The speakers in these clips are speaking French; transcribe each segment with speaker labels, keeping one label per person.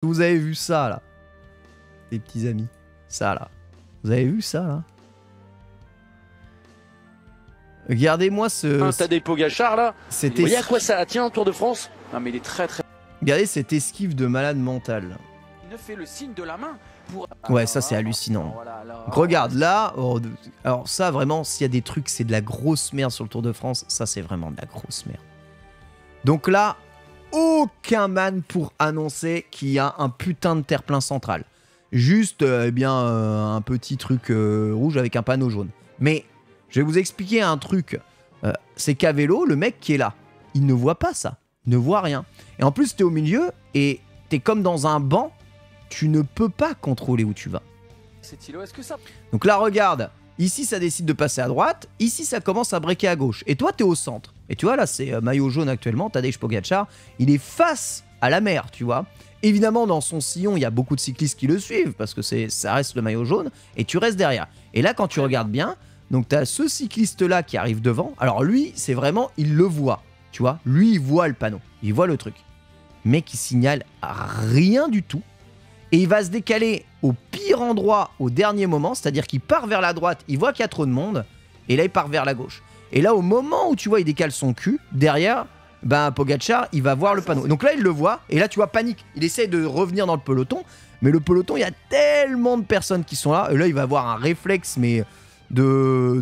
Speaker 1: Vous avez vu ça, là? Les petits amis. Ça, là. Vous avez vu ça, là? Regardez-moi ce...
Speaker 2: T'as des Pogacar, là.
Speaker 1: C'était...
Speaker 2: Vous voyez à quoi ça tient, Tour de France? Non, mais il est très, très...
Speaker 1: Regardez cette esquive de malade mental.
Speaker 2: Il ne fait le signe de la main pour...
Speaker 1: Ouais, ça, c'est hallucinant.
Speaker 2: Voilà,
Speaker 1: Donc, regarde, là... Oh, alors, ça, vraiment, s'il y a des trucs, c'est de la grosse merde sur le Tour de France. Ça, c'est vraiment de la grosse merde. Donc là, aucun man pour annoncer qu'il y a un putain de terre-plein central. Juste, eh bien, un petit truc rouge avec un panneau jaune. Mais, je vais vous expliquer un truc. C'est qu'à vélo, le mec qui est là, il ne voit pas ça. Il ne voit rien. Et en plus, t'es au milieu et t'es comme dans un banc. Tu ne peux pas contrôler où tu vas.
Speaker 2: Est-ce que ça...
Speaker 1: Donc là, regarde. Ici, ça décide de passer à droite. Ici, ça commence à breaker à gauche. Et toi, t'es au centre. Et tu vois, là, c'est maillot jaune actuellement. Tadej Pogacar. Il est face à la mer, tu vois. Évidemment, dans son sillon, il y a beaucoup de cyclistes qui le suivent parce que ça reste le maillot jaune. Et tu restes derrière. Et là, quand tu regardes bien, donc t'as ce cycliste-là qui arrive devant. Alors lui, c'est vraiment, il le voit. Tu vois, lui, il voit le panneau. Il voit le truc. Mais qui signale rien du tout. Et il va se décaler au pire endroit au dernier moment, c'est-à-dire qu'il part vers la droite, il voit qu'il y a trop de monde, et là il part vers la gauche. Et là au moment où tu vois il décale son cul, derrière, ben Pogacar il va voir le panneau. Donc là il le voit, et là tu vois panique, il essaie de revenir dans le peloton, mais le peloton il y a tellement de personnes qui sont là, et là il va avoir un réflexe mais de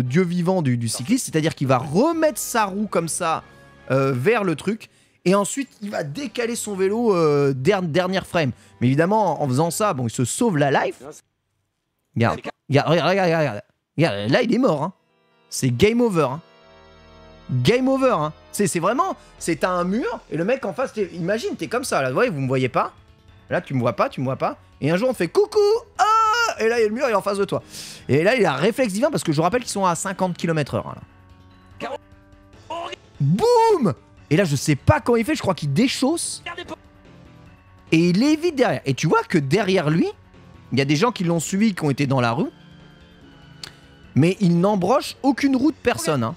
Speaker 1: dieu vivant du cycliste, c'est-à-dire qu'il va remettre sa roue comme ça vers le truc, et ensuite, il va décaler son vélo dernière frame. Mais évidemment, en faisant ça, bon, il se sauve la life. Regarde, regarde. Là, il est mort. Hein. C'est game over. Hein. Game over. Hein. C'est vraiment... C'est un mur, et le mec en face, imagine, t'es comme ça. Là, vous voyez, vous me voyez pas. Là, tu me vois pas. Et un jour, on fait coucou. Ah, et là, il y a le mur, il est en face de toi. Et là, il a un réflexe divin, parce que je vous rappelle qu'ils sont à 50 km/h. Là. Boum! Et là, je sais pas comment il fait, je crois qu'il déchausse. Et il évite derrière. Et tu vois que derrière lui, il y a des gens qui l'ont suivi, qui ont été dans la rue. Mais il n'embroche aucune route personne. Hein.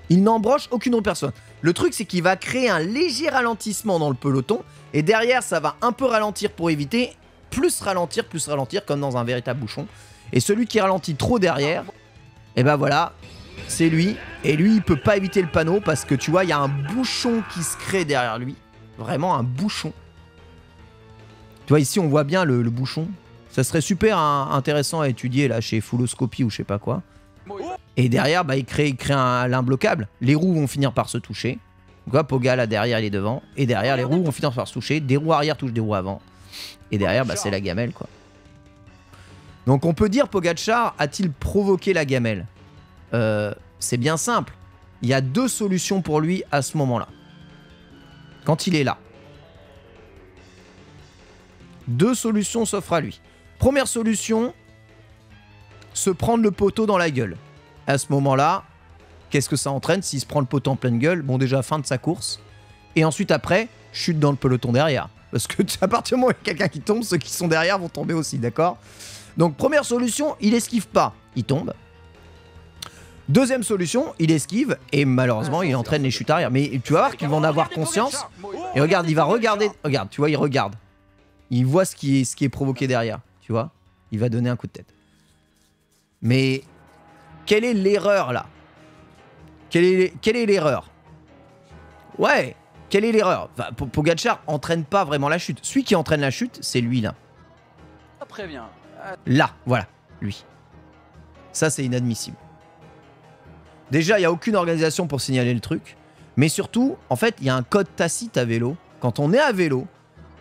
Speaker 1: Il n'embroche aucune route personne. Le truc, c'est qu'il va créer un léger ralentissement dans le peloton. Et derrière, ça va un peu ralentir pour éviter. Plus ralentir, comme dans un véritable bouchon. Et celui qui ralentit trop derrière, et ben voilà... C'est lui, et lui il peut pas éviter le panneau parce que tu vois il y a un bouchon qui se crée derrière lui, vraiment un bouchon. Tu vois ici on voit bien le bouchon, ça serait super intéressant à étudier là chez Fulloscopy ou je sais pas quoi. Et derrière bah, il crée l'imbloquable, les roues vont finir par se toucher. Donc là Poga là derrière il est devant, et derrière les roues vont finir par se toucher, des roues arrière touchent des roues avant, et derrière bah, c'est la gamelle quoi. Donc on peut dire Pogacar a-t-il provoqué la gamelle? C'est bien simple. Il y a deux solutions pour lui à ce moment-là. Quand il est là. Deux solutions s'offrent à lui. Première solution, se prendre le poteau dans la gueule. À ce moment-là, qu'est-ce que ça entraîne s'il se prend le poteau en pleine gueule? Bon, déjà, fin de sa course. Et ensuite, après, chute dans le peloton derrière. Parce que à partir du moment où il y a quelqu'un qui tombe, ceux qui sont derrière vont tomber aussi, d'accord? Donc, première solution, il esquive pas. Il tombe. Deuxième solution, il esquive et malheureusement il entraîne les chutes arrière. Mais tu vas voir qu'il va en avoir conscience. Et regarde, il va regarder. Regarde, tu vois, il regarde. Il voit ce qui est provoqué derrière. Tu vois, il va donner un coup de tête. Mais quelle est l'erreur là? Quelle est l'erreur? Ouais, quelle est l'erreur? Enfin, Pogacar entraîne pas vraiment la chute. Celui qui entraîne la chute, c'est lui là. Là, voilà, lui. Ça, c'est inadmissible. Déjà, il n'y a aucune organisation pour signaler le truc. Mais surtout, en fait, il y a un code tacite à vélo. Quand on est à vélo,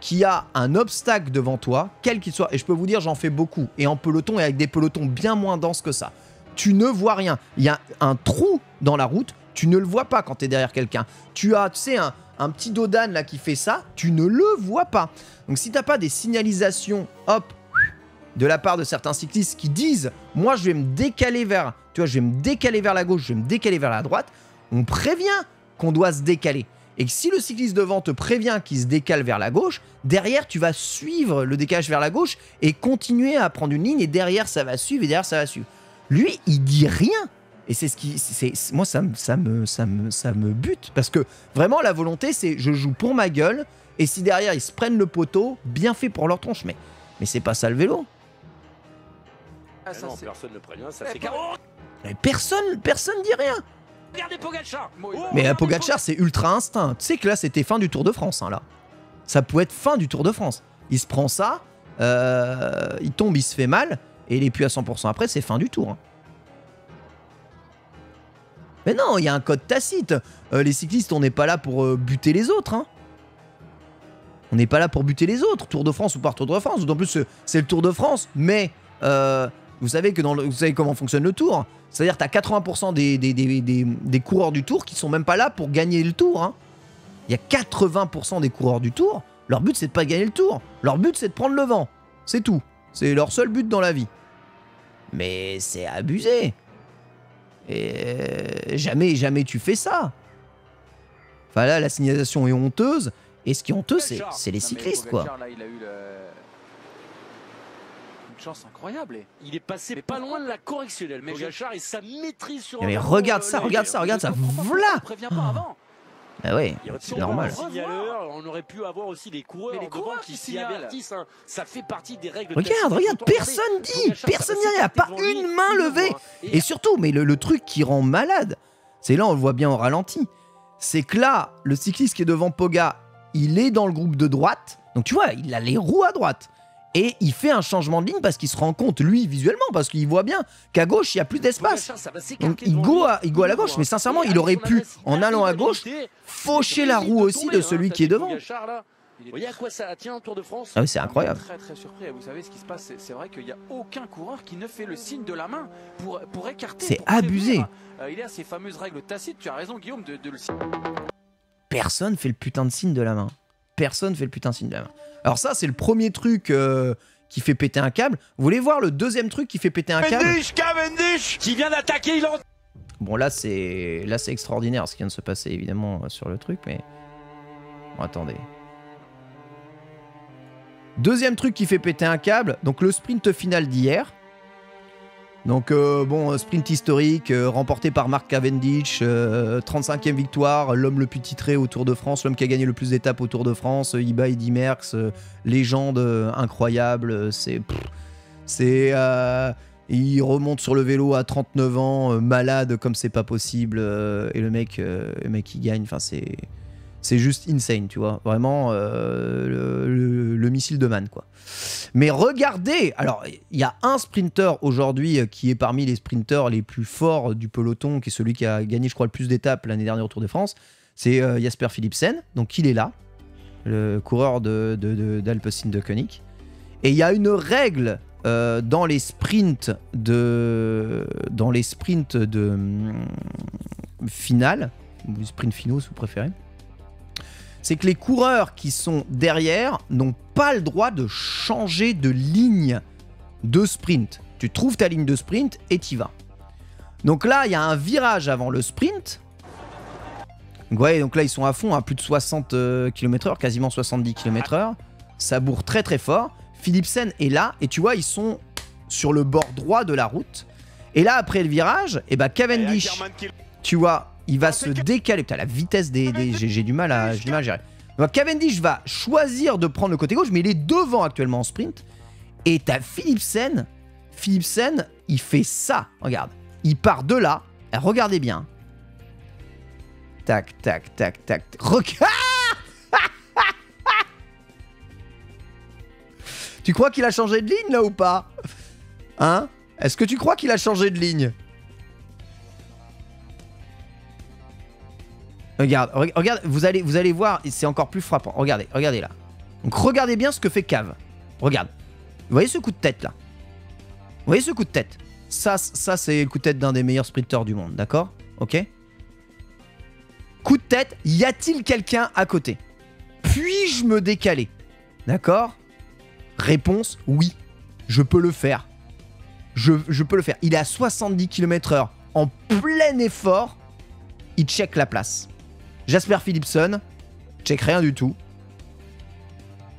Speaker 1: qu'il y a un obstacle devant toi, quel qu'il soit, et je peux vous dire, j'en fais beaucoup, et en peloton, et avec des pelotons bien moins denses que ça. Tu ne vois rien. Il y a un trou dans la route, tu ne le vois pas quand tu es derrière quelqu'un. Tu as, tu sais, un petit dodane là qui fait ça, tu ne le vois pas. Donc si tu n'as pas des signalisations, hop, de la part de certains cyclistes qui disent « Moi, je vais me décaler vers... Tu vois, je vais me décaler vers la gauche, je vais me décaler vers la droite. » On prévient qu'on doit se décaler. Et que si le cycliste devant te prévient qu'il se décale vers la gauche, derrière, tu vas suivre le décalage vers la gauche et continuer à prendre une ligne. Et derrière, ça va suivre et derrière, ça va suivre. Lui, il dit rien. Et c'est ce qui... Moi, ça me bute. Parce que vraiment, la volonté, c'est je joue pour ma gueule Et si derrière ils se prennent le poteau, bien fait pour leur tronche. Mais c'est pas ça le vélo.
Speaker 2: Ah, ça,
Speaker 3: non,
Speaker 2: c'est-
Speaker 3: personne ne prévient, ça
Speaker 2: Eh,
Speaker 3: c'est
Speaker 2: pardon.
Speaker 1: Mais personne dit rien.
Speaker 3: Regardez Pogacar.
Speaker 1: Mais Pogacar, c'est ultra instinct. Tu sais que là, c'était fin du Tour de France, hein, là. Ça pouvait être fin du Tour de France. Il se prend ça, il tombe, il se fait mal, et il est plus à 100% après, c'est fin du Tour. Hein. Mais non, il y a un code tacite. Les cyclistes, on n'est pas là pour buter les autres. Hein. On n'est pas là pour buter les autres, Tour de France ou pas Tour de France. D'autant plus, c'est le Tour de France, mais vous savez vous savez comment fonctionne le Tour. C'est-à-dire que tu as 80% des coureurs du Tour qui sont même pas là pour gagner le Tour. Hein. Il y a 80% des coureurs du Tour, leur but c'est de pas gagner le Tour. Leur but c'est de prendre le vent. C'est tout. C'est leur seul but dans la vie. Mais c'est abusé. Et jamais tu fais ça. Enfin là, la signalisation est honteuse. Et ce qui est honteux, c'est les
Speaker 2: Non, mais
Speaker 1: cyclistes, quoi.
Speaker 2: Pogacar, là, il a eu une chance incroyable.
Speaker 3: Il est passé
Speaker 2: Mais
Speaker 3: pas
Speaker 2: pourquoi
Speaker 3: loin de la correctionnelle.
Speaker 2: Mais
Speaker 3: Pogacar et sa maîtrise sur
Speaker 1: Mais
Speaker 3: un
Speaker 1: regarde
Speaker 3: ballon,
Speaker 1: ça, regarde ça.
Speaker 2: On
Speaker 1: Voilà.
Speaker 2: ne prévient pas avant.
Speaker 1: Ah ouais,
Speaker 3: Il y aurait
Speaker 1: c'est
Speaker 3: pu
Speaker 1: normal.
Speaker 3: avoir un signaleur, on aurait pu avoir aussi les coureurs,
Speaker 2: Mais les
Speaker 3: devant
Speaker 2: coureurs
Speaker 3: qui
Speaker 2: qui
Speaker 3: s'y
Speaker 2: signalent.
Speaker 3: avertissent. Hein. Ça fait partie des règles.
Speaker 1: Regarde, regarde, personne dit, personne dit rien, pas une main levée. Et surtout, mais le truc qui rend malade, c'est là, on le voit bien au ralenti, c'est que là, le cycliste qui est devant Poga, il est dans le groupe de droite, donc tu vois, il a les roues à droite. Et il fait un changement de ligne parce qu'il se rend compte, lui, visuellement, parce qu'il voit bien qu'à gauche, il n'y a plus d'espace. Donc il go à la gauche, mais sincèrement, il aurait pu, en allant à gauche, faucher la roue aussi de celui qui est devant.
Speaker 2: Vous
Speaker 3: voyez à quoi ça tient, Tour de France?
Speaker 1: Ah oui, c'est incroyable.
Speaker 2: Très très surpris. Vous savez ce qui se passe, c'est vrai qu'il n'y a aucun coureur qui ne fait le signe de la main pour écarter.
Speaker 1: C'est
Speaker 2: pour prévenir.
Speaker 1: abusé.
Speaker 2: Il y a ces fameuses règles tacites. Tu as raison, Guillaume, de le.
Speaker 1: Personne fait le putain de signe de la main. Personne fait le putain de signe de la main. Alors ça, c'est le premier truc qui fait péter un câble. Vous voulez voir le deuxième truc qui fait péter un câble?
Speaker 3: Cavendish qui vient d'attaquer, il en...
Speaker 1: Bon, là, c'est extraordinaire ce qui vient de se passer, évidemment, sur le truc, mais... Bon, attendez. Deuxième truc qui fait péter un câble, donc le sprint final d'hier. Donc, bon, sprint historique, remporté par Mark Cavendish, 35e victoire, l'homme le plus titré au Tour de France, l'homme qui a gagné le plus d'étapes au Tour de France, Iba Eddy Merckx, légende incroyable, il remonte sur le vélo à 39 ans, malade comme c'est pas possible, et le mec il gagne, enfin c'est juste insane, tu vois, vraiment le missile de Man, quoi. Mais regardez, alors il y a un sprinter aujourd'hui qui est parmi les sprinters les plus forts du peloton, qui est celui qui a gagné, je crois, le plus d'étapes l'année dernière au Tour de France, c'est Jasper Philipsen, donc il est là, le coureur d'Alpecin de Koenig. Et il y a une règle dans les sprints finales, ou sprint finaux si vous préférez, c'est que les coureurs qui sont derrière n'ont pas le droit de changer de ligne de sprint. Tu trouves ta ligne de sprint et t'y vas. Donc là, il y a un virage avant le sprint. Donc, ouais, donc là, ils sont à fond à plus de 60 km/h, quasiment 70 km/h. Ça bourre très très fort. Philipsen est là et tu vois, ils sont sur le bord droit de la route. Et là, après le virage, et ben Cavendish, tu vois, il va se décaler. Putain, la vitesse j'ai du mal à gérer. Donc, Cavendish va choisir de prendre le côté gauche, mais il est devant actuellement en sprint. Et t'as Philipsen, il fait ça. Regarde, il part de là. Regardez bien. Tac, tac, tac, tac. Regarde. Tu crois qu'il a changé de ligne là ou pas? Hein? Est-ce que tu crois qu'il a changé de ligne? Regarde, vous allez voir, c'est encore plus frappant. Regardez là. Donc regardez bien ce que fait Cav. Regarde. Vous voyez ce coup de tête là? Vous voyez ce coup de tête? Ça c'est le coup de tête d'un des meilleurs sprinteurs du monde, d'accord? Ok? Coup de tête, y a-t-il quelqu'un à côté? Puis-je me décaler? D'accord? Réponse, oui. Je peux le faire. Je peux le faire. Il est à 70 km/h en plein effort. Il check la place. Jasper Philipsen, check rien du tout.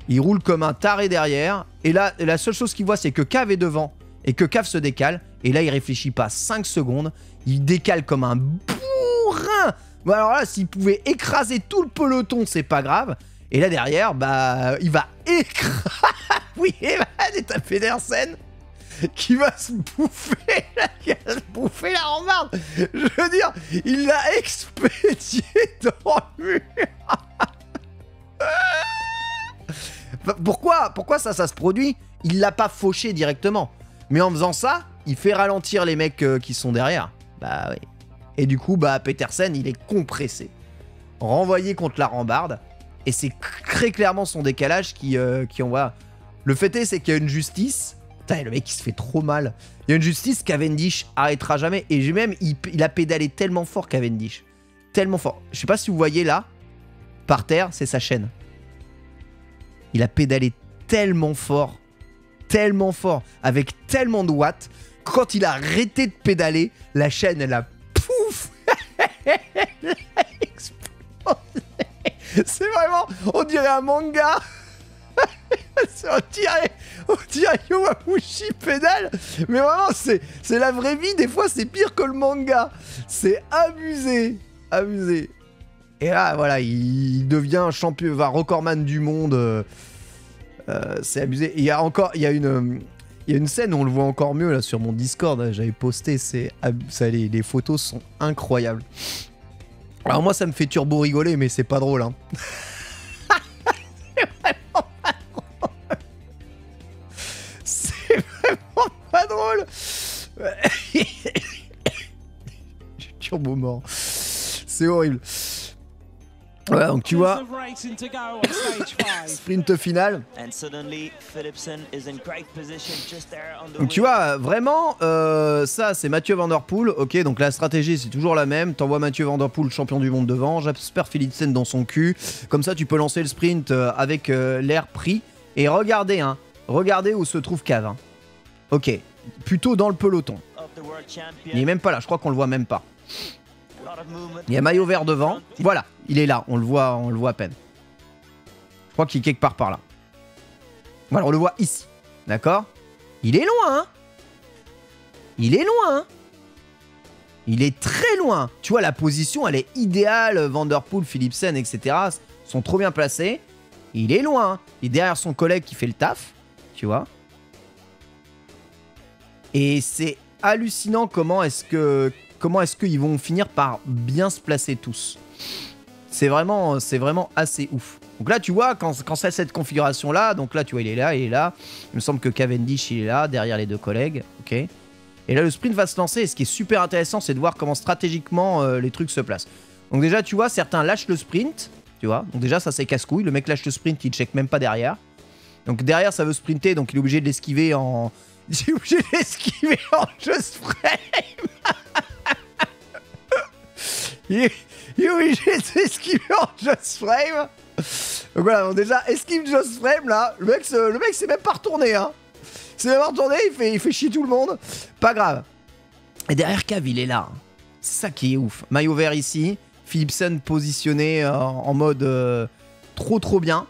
Speaker 1: Il roule comme un taré derrière. Et là, la seule chose qu'il voit, c'est que Cav est devant et que Cav se décale. Et là, il réfléchit pas 5 secondes. Il décale comme un bourrin. Bon, alors là, s'il pouvait écraser tout le peloton, c'est pas grave. Et là derrière, bah, il va écraser. Oui, Evan et t'as Pedersen qui va se bouffer la rambarde. Je veux dire, il l'a expédié dans le mur. Pourquoi ça se produit? Il l'a pas fauché directement. Mais en faisant ça, il fait ralentir les mecs qui sont derrière. Bah oui. Et du coup, bah, Pedersen, il est compressé. Renvoyé contre la rambarde. Et c'est très clairement son décalage qui envoie... Le fait est, c'est qu'il y a une justice. Putain, le mec, il se fait trop mal. Il y a une justice, Cavendish arrêtera jamais. Et même, il a pédalé tellement fort, Cavendish. Tellement fort. Je sais pas si vous voyez là, par terre, c'est sa chaîne. Il a pédalé tellement fort, avec tellement de watts. Quand il a arrêté de pédaler, la chaîne, elle a pouf. Elle a explosé. C'est vraiment, on dirait un manga. On dirait Yowamushi pédale. Mais vraiment, c'est la vraie vie. Des fois, c'est pire que le manga. C'est abusé. Abusé. Et là, voilà, il devient champion, recordman du monde. C'est abusé. Il y a une scène où on le voit encore mieux là sur mon Discord. J'avais posté. Les photos sont incroyables. Alors moi, ça me fait turbo rigoler, mais c'est pas drôle. Hein. C'est vraiment pas drôle. Je suis turbo mort. C'est horrible. Voilà, donc tu vois, sprint final. Donc tu vois, vraiment, ça c'est Mathieu Van Der Poel. Ok, donc la stratégie c'est toujours la même. T'envoies Mathieu Van Der Poel, champion du monde devant. Jasper Philipsen dans son cul. Comme ça tu peux lancer le sprint avec l'air pris. Et regardez, hein, regardez où se trouve Cav. Hein. Ok, plutôt dans le peloton. Il est même pas là, je crois qu'on le voit même pas. Il y a maillot vert devant. Voilà, il est là. On le voit à peine. Je crois qu'il est quelque part par là. Voilà, on le voit ici. D'accord? Il est loin, hein? Il est loin, hein? Il est très loin. Tu vois, la position, elle est idéale. Van Der Poel, Philipsen, etc. sont trop bien placés. Il est loin. Hein. Il est derrière son collègue qui fait le taf. Tu vois? Et c'est hallucinant comment est-ce qu'ils vont finir par bien se placer tous. C'est vraiment assez ouf. Donc là, tu vois, quand c'est cette configuration-là, donc là, tu vois, il est là. Il me semble que Cavendish, il est là, derrière les deux collègues. Ok. Et là, le sprint va se lancer. Et ce qui est super intéressant, c'est de voir comment stratégiquement les trucs se placent. Donc déjà, tu vois, certains lâchent le sprint. Tu vois. Donc déjà, ça, c'est casse-couille. Le mec lâche le sprint, il check même pas derrière. Donc derrière, ça veut sprinter, donc il est obligé de l'esquiver en... Il est obligé de l'esquiver en just frame. Il est obligé de s'esquiver en just frame. Donc voilà, donc déjà, esquive just frame là. Le mec s'est même pas retourné. Hein. Il s'est même pas retourné, il fait chier tout le monde. Pas grave. Et derrière Cav, il est là. C'est ça qui est ouf. Maillot vert ici. Philipsen positionné en mode trop bien.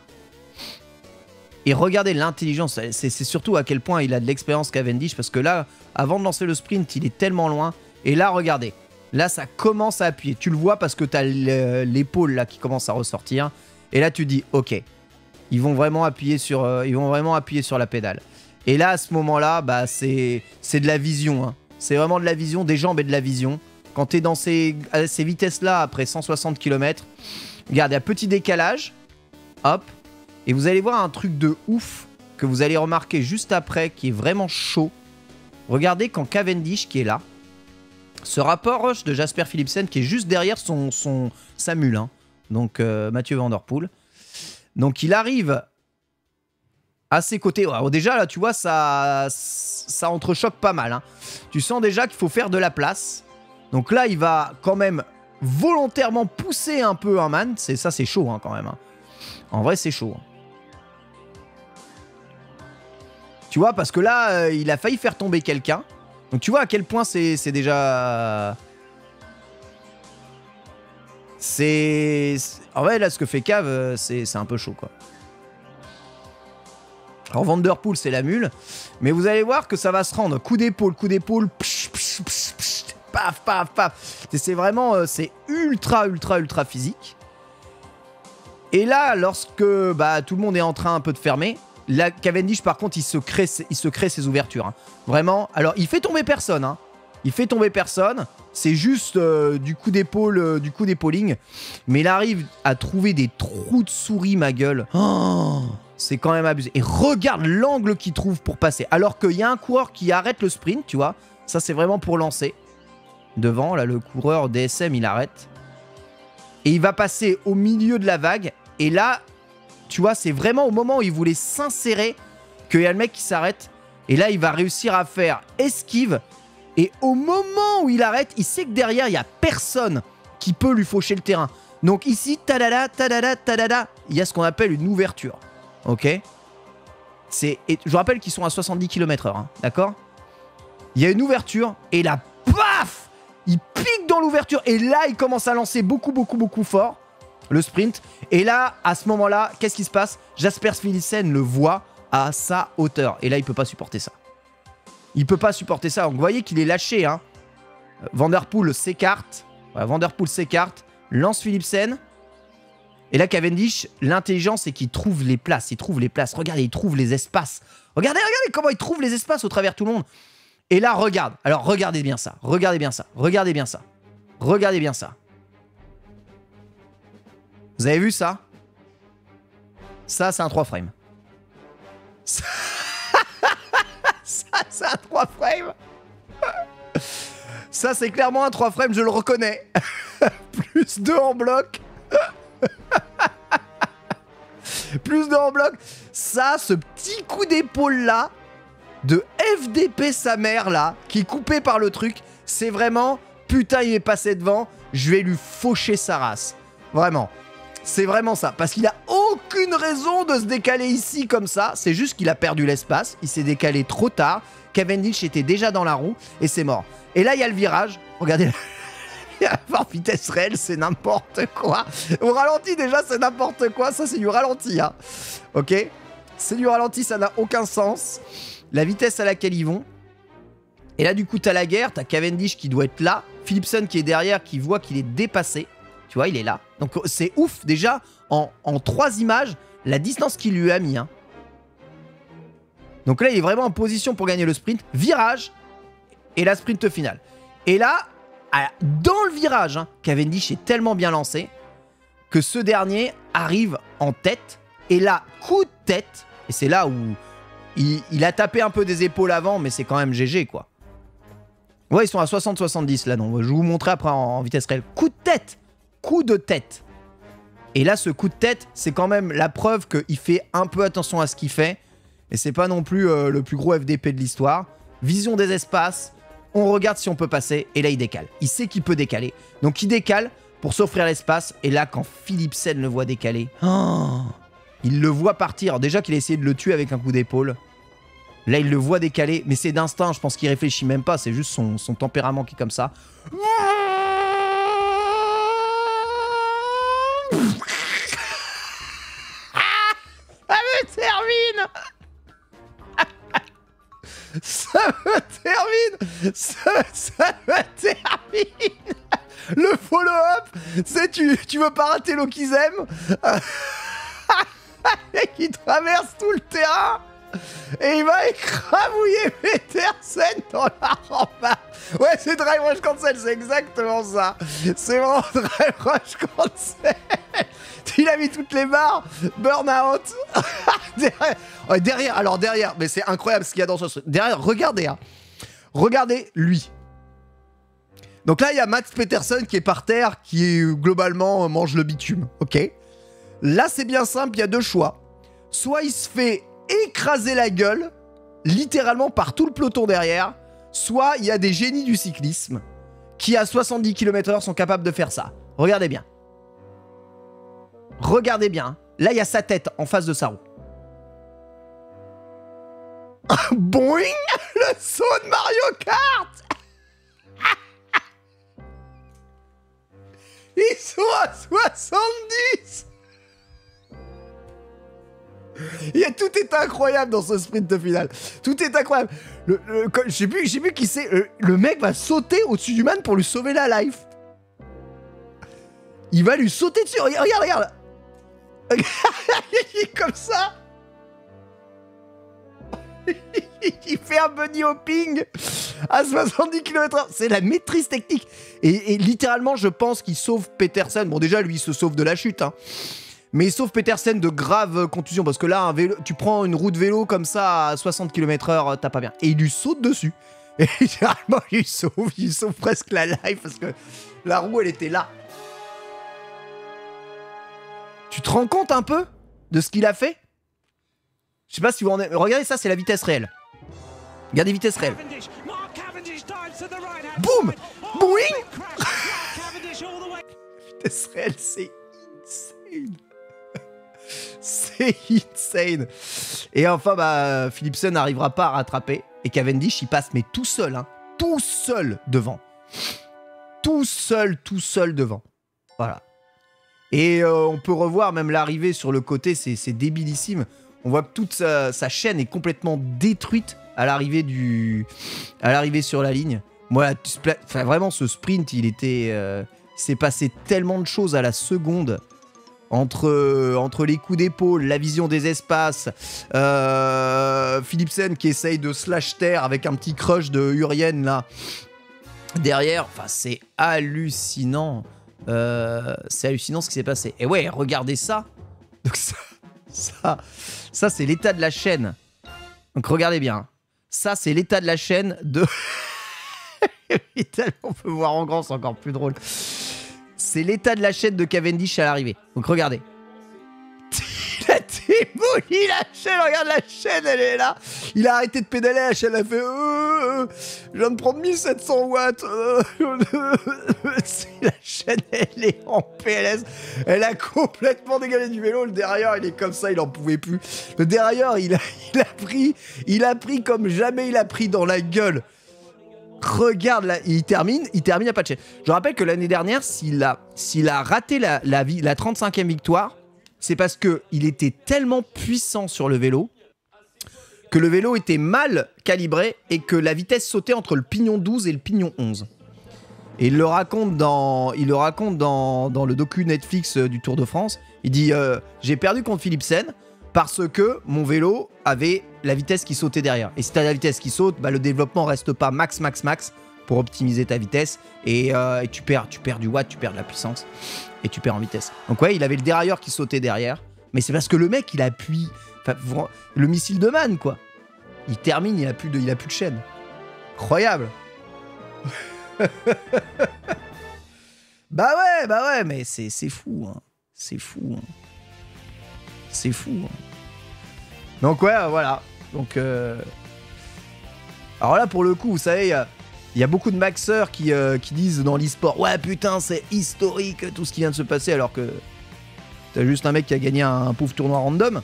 Speaker 1: Et regardez l'intelligence. C'est surtout à quel point il a de l'expérience Cavendish. Parce que là, avant de lancer le sprint, il est tellement loin. Et là, regardez. Là, ça commence à appuyer. Tu le vois parce que tu as l'épaule là qui commence à ressortir. Et là, tu dis, ok, ils vont vraiment appuyer sur la pédale. Et là, à ce moment-là, bah, c'est de la vision. Hein. C'est vraiment de la vision, des jambes et de la vision. Quand tu es dans ces vitesses-là, après 160 km, regarde, il y a petit décalage. Hop. Et vous allez voir un truc de ouf que vous allez remarquer juste après, qui est vraiment chaud. Regardez quand Cavendish, qui est là, se rapproche de Jasper Philipsen, qui est juste derrière sa mule. Hein. Donc Mathieu Van Der Poel. Donc il arrive à ses côtés. Alors, déjà là, tu vois, ça entrechoque pas mal. Hein. Tu sens déjà qu'il faut faire de la place. Donc là, il va quand même volontairement pousser un peu un man. Ça, c'est chaud hein, quand même. Hein. En vrai, c'est chaud. Hein. Tu vois, parce que là, il a failli faire tomber quelqu'un. Donc tu vois à quel point c'est déjà... En vrai, là, ce que fait Cav, c'est un peu chaud, quoi. Alors, Van Der Poel, c'est la mule. Mais vous allez voir que ça va se rendre. Coup d'épaule, paf, paf, paf. C'est vraiment... c'est ultra physique. Et là, lorsque bah, tout le monde est en train un peu de fermer, là, Cavendish, par contre, il se crée ses ouvertures. Hein. Vraiment. Alors, il fait tomber personne. Hein. Il fait tomber personne. C'est juste du coup d'épaule, du coup d'épauling. Mais il arrive à trouver des trous de souris, ma gueule. Oh, c'est quand même abusé. Et regarde l'angle qu'il trouve pour passer. Alors qu'il y a un coureur qui arrête le sprint, tu vois. Ça, c'est vraiment pour lancer. Devant, là, le coureur DSM, il arrête. Et il va passer au milieu de la vague. Et là, tu vois, c'est vraiment au moment où il voulait s'insérer qu'il y a le mec qui s'arrête. Et là, il va réussir à faire esquive. Et au moment où il arrête, il sait que derrière, il n'y a personne qui peut lui faucher le terrain. Donc ici, tadada, tadada, tadada, il y a ce qu'on appelle une ouverture. Ok? Et je vous rappelle qu'ils sont à 70 km/h, hein, d'accord? Il y a une ouverture, et là, paf! Il pique dans l'ouverture, et là, il commence à lancer beaucoup fort, le sprint. Et là, à ce moment-là, qu'est-ce qui se passe? Jasper Philipsen le voit à sa hauteur. Et là, il peut pas supporter ça. Il peut pas supporter ça. Donc, vous voyez qu'il est lâché. Hein. Van der Poel s'écarte. Voilà, Van der Poel s'écarte. Lance Philipsen. Et là, Cavendish, l'intelligence, c'est qu'il trouve les places. Il trouve les places. Regardez, il trouve les espaces. Regardez comment il trouve les espaces au travers de tout le monde. Et là, regarde. Alors, regardez bien ça. Regardez bien ça. Regardez bien ça. Regardez bien ça. Vous avez vu ça? Ça, c'est un 3 frames. Ça, c'est un 3 frames. Ça, c'est clairement un 3 frames, je le reconnais. Plus 2 en bloc. Plus 2 en bloc. Ça, ce petit coup d'épaule là, de FDP sa mère là, qui est coupé par le truc, c'est vraiment, putain, il est passé devant, je vais lui faucher sa race. Vraiment. C'est vraiment ça. Parce qu'il a aucune raison de se décaler ici comme ça. C'est juste qu'il a perdu l'espace. Il s'est décalé trop tard. Cavendish était déjà dans la roue et c'est mort. Et là, il y a le virage. Regardez. Avoir vitesse réelle, c'est n'importe quoi. Au ralenti, déjà, c'est n'importe quoi. Ça, c'est du ralenti. Hein. Ok? C'est du ralenti, ça n'a aucun sens. La vitesse à laquelle ils vont. Et là, du coup, t'as la guerre. T'as Cavendish qui doit être là. Philipsen qui est derrière, qui voit qu'il est dépassé. Tu vois, il est là. Donc, c'est ouf. Déjà, en 3 images, la distance qu'il lui a mis. Hein. Donc là, il est vraiment en position pour gagner le sprint. Virage et la sprint finale. Et là, dans le virage, hein, Cavendish est tellement bien lancé que ce dernier arrive en tête. Et là, coup de tête. Et c'est là où il a tapé un peu des épaules avant, mais c'est quand même GG, quoi. Ouais, ils sont à 60-70 là. Non, je vais vous montrer après en vitesse réelle. Coup de tête. Coup de tête. Et là, ce coup de tête, c'est quand même la preuve qu'il fait un peu attention à ce qu'il fait. Et c'est pas non plus le plus gros FDP de l'histoire. Vision des espaces. On regarde si on peut passer. Et là, il décale. Il sait qu'il peut décaler. Donc, il décale pour s'offrir l'espace. Et là, quand Philipsen le voit décaler, oh, il le voit partir. Alors, déjà qu'il a essayé de le tuer avec un coup d'épaule. Là, il le voit décaler. Mais c'est d'instinct. Je pense qu'il réfléchit même pas. C'est juste son tempérament qui est comme ça. Ça me termine. Ça me termine. Le follow-up, c'est tu veux pas rater l'Okizem. Et qui traverse tout le terrain. Et il va écrabouiller Petersen dans la rampe. Ouais, c'est Drive Rush Cancel, c'est exactement ça. C'est vraiment Drive Rush Cancel. Il a mis toutes les barres. Burnout. derrière, mais c'est incroyable ce qu'il y a dans ce truc. Derrière, regardez. Hein. Regardez lui. Donc là, il y a Max Petersen qui est par terre, qui globalement mange le bitume. Ok. Là, c'est bien simple, il y a 2 choix. Soit il se fait écraser la gueule, littéralement par tout le peloton derrière, soit il y a des génies du cyclisme qui, à 70 km/h, sont capables de faire ça. Regardez bien. Regardez bien. Là, il y a sa tête en face de sa roue. Boing! Le saut de Mario Kart! Ils sont à 70! Tout est incroyable dans ce sprint final. Tout est incroyable. Je sais plus qui c'est. Le mec va sauter au-dessus du man pour lui sauver la life. Il va lui sauter dessus. Regarde. Il est comme ça. Il fait un bunny hopping à 70 km/h. C'est la maîtrise technique. Et littéralement, je pense qu'il sauve Petersen. Bon, déjà, lui, il se sauve de la chute. Hein. Mais il sauve Petersen de graves contusions. Parce que là, un vélo, tu prends une roue de vélo comme ça à 60 km/h, t'as pas bien. Et il lui saute dessus. Et littéralement, il sauve presque la life. Parce que la roue, elle était là. Tu te rends compte un peu de ce qu'il a fait? Je sais pas si vous en avez... Regardez ça, c'est la vitesse réelle. Regardez vitesse réelle. Boum! Boing! Vitesse réelle, c'est insane. C'est insane. Et enfin, bah, Philipsen n'arrivera pas à rattraper. Et Cavendish, il passe, mais tout seul, hein. Tout seul devant. Tout seul devant. Voilà. Et on peut revoir même l'arrivée sur le côté, c'est débilissime. On voit que toute sa chaîne est complètement détruite à l'arrivée sur la ligne. Moi, vraiment, ce sprint, il s'est passé tellement de choses à la seconde entre les coups d'épaule, la vision des espaces, Philipsen qui essaye de slash terre avec un petit crush de Urien là derrière. Enfin, c'est hallucinant. C'est hallucinant ce qui s'est passé. Et ouais, regardez ça. Donc ça c'est l'état de la chaîne. Donc regardez bien. Ça, c'est l'état de la chaîne de... On peut voir en grand, c'est encore plus drôle. C'est l'état de la chaîne de Cavendish à l'arrivée. Donc regardez. Il a démoli la chaîne. Regarde la chaîne, elle est là. Il a arrêté de pédaler, la chaîne a fait... je viens de prendre 1700 watts. La chaîne, elle est en PLS. Elle a complètement dégalé du vélo. Le derrière, il est comme ça, il en pouvait plus. Le derrière, il a pris comme jamais il a pris dans la gueule. Regarde là, il termine à pas de chaîne. Je rappelle que l'année dernière, s'il a raté la 35e victoire, c'est parce qu'il était tellement puissant sur le vélo que le vélo était mal calibré et que la vitesse sautait entre le pignon 12 et le pignon 11. Et il le raconte dans le docu Netflix du Tour de France. Il dit j'ai perdu contre Philipsen parce que mon vélo avait la vitesse qui sautait derrière. Et si tu as la vitesse qui saute, bah, le développement reste pas max pour optimiser ta vitesse. Et tu perds du watt, tu perds de la puissance. Et tu perds en vitesse. Donc ouais, il avait le dérailleur qui sautait derrière. Mais c'est parce que le mec, il appuie... Enfin, le missile de Man, quoi. Il termine, il a plus de chaîne. Incroyable. Bah ouais, mais c'est fou. Hein. C'est fou. Hein. C'est fou. Hein. Donc ouais, voilà. Donc... Alors là, pour le coup, vous savez... Il y a beaucoup de maxeurs qui disent dans l'e-sport « Ouais, putain, c'est historique, tout ce qui vient de se passer, alors que t'as juste un mec qui a gagné un pauvre tournoi random. »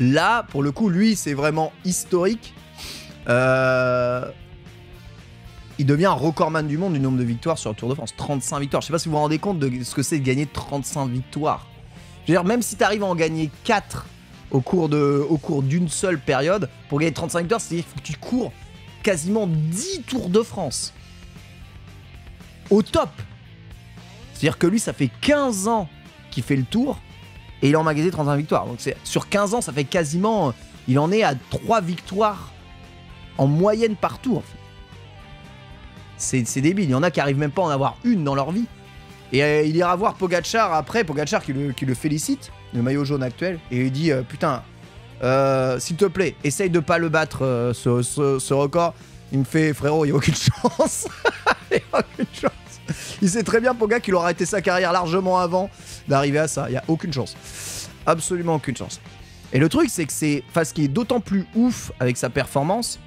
Speaker 1: Là, pour le coup, lui, c'est vraiment historique. Il devient recordman du monde du nombre de victoires sur le Tour de France. 35 victoires. Je sais pas si vous vous rendez compte de ce que c'est de gagner 35 victoires. Je veux dire, même si t'arrives à en gagner 4 au cours d'une seule période, pour gagner 35 victoires, c'est-à-dire qu'il faut que tu cours quasiment 10 Tours de France. Au top. C'est-à-dire que lui, ça fait 15 ans qu'il fait le tour et il a emmagasiné 35 victoires. Donc sur 15 ans, ça fait quasiment... Il en est à 3 victoires en moyenne par tour. C'est débile. Il y en a qui arrivent même pas à en avoir une dans leur vie. Et il ira voir Pogacar après. Pogacar qui le félicite, le maillot jaune actuel. Et il dit putain... s'il te plaît, essaye de pas le battre ce record. Il me fait frérot, il n'y a aucune chance. Il n'y a aucune chance. Il sait très bien Poga qu'il aura arrêté sa carrière largement avant d'arriver à ça. Il n'y a aucune chance. Absolument aucune chance. Et le truc, c'est que ce qui est d'autant plus ouf avec sa performance,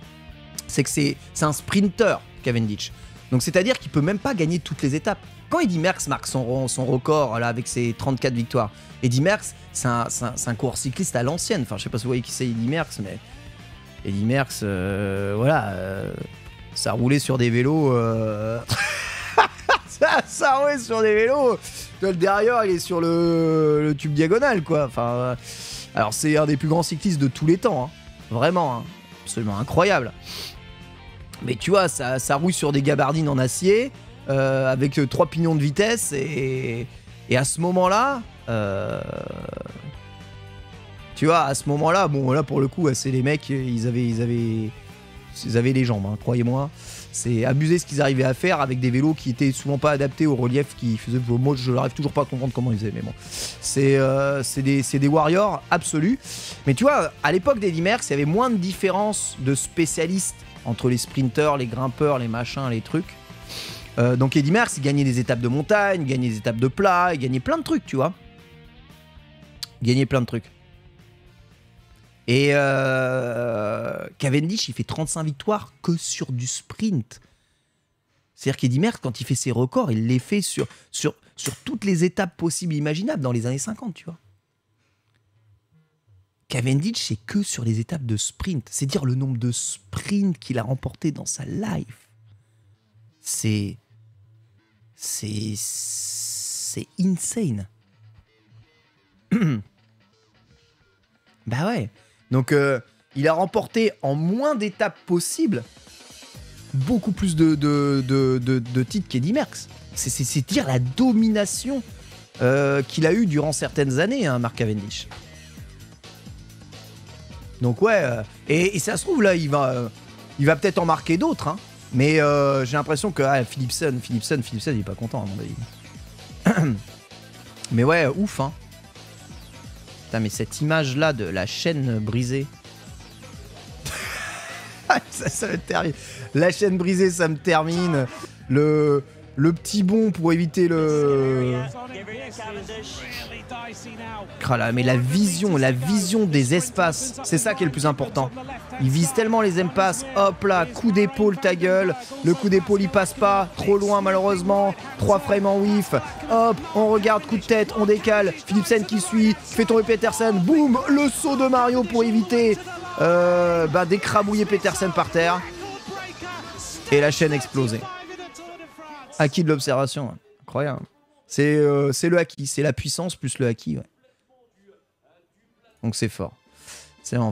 Speaker 1: c'est que c'est un sprinter, Cavendish. Donc c'est-à-dire qu'il peut même pas gagner toutes les étapes. Quand Eddy Merckx marque son record là, avec ses 34 victoires, Eddy Merckx, c'est un coureur cycliste à l'ancienne. Enfin, je sais pas si vous voyez qui c'est Eddy Merckx, mais Eddy Merckx, voilà, ça roulait sur des vélos. ça roulait sur des vélos. Le derrière, il est sur le tube diagonal, quoi. Enfin, alors c'est un des plus grands cyclistes de tous les temps, hein. Vraiment, hein. Absolument incroyable. Mais tu vois, ça roule sur des gabardines en acier. Avec 3 pignons de vitesse et à ce moment-là, Tu vois, à ce moment-là, bon, là pour le coup, c'est les mecs, ils avaient les jambes, hein, croyez-moi. C'est abusé ce qu'ils arrivaient à faire avec des vélos qui étaient souvent pas adaptés au relief qui faisaient. Moi, je n'arrive toujours pas à comprendre comment ils faisaient, mais bon. C'est des warriors absolus. Mais tu vois, à l'époque d'Eddy Merckx, il y avait moins de différence de spécialistes entre les sprinteurs, les grimpeurs, les machins, les trucs. Donc Eddy Merckx, il gagnait des étapes de montagne, il gagnait des étapes de plat, il gagnait plein de trucs, tu vois. Il gagnait plein de trucs. Et Cavendish, il fait 35 victoires que sur du sprint. C'est-à-dire qu'Eddy Merckx, quand il fait ses records, il les fait sur toutes les étapes possibles et imaginables dans les années 50, tu vois. Cavendish, c'est que sur les étapes de sprint. C'est dire le nombre de sprints qu'il a remporté dans sa life. C'est insane. Bah ouais. Donc, il a remporté en moins d'étapes possibles beaucoup plus de titres qu'Eddy Merckx. C'est dire la domination qu'il a eue durant certaines années, hein, Mark Cavendish. Donc ouais, et ça se trouve là, il va peut-être en marquer d'autres, hein, mais j'ai l'impression que Philipsen, il est pas content à mon avis. Mais ouais, ouf, hein. Putain, mais cette image-là de la chaîne brisée. ça me termine. La chaîne brisée, ça me termine. Le petit bond pour éviter le... Là, mais la vision des espaces, c'est ça qui est le plus important. Il vise tellement les impasses. Hop là, coup d'épaule, ta gueule. Le coup d'épaule, il passe pas. Trop loin, malheureusement. 3 frames en whiff. Hop, on regarde, coup de tête, on décale. Philipsen qui suit, fait tomber Petersen. Boum, le saut de Mario pour éviter d'écrabouiller Petersen par terre. Et la chaîne explosée. Acquis de l'observation. Incroyable. C'est le acquis. C'est la puissance plus le acquis. Ouais. Donc c'est fort. C'est vraiment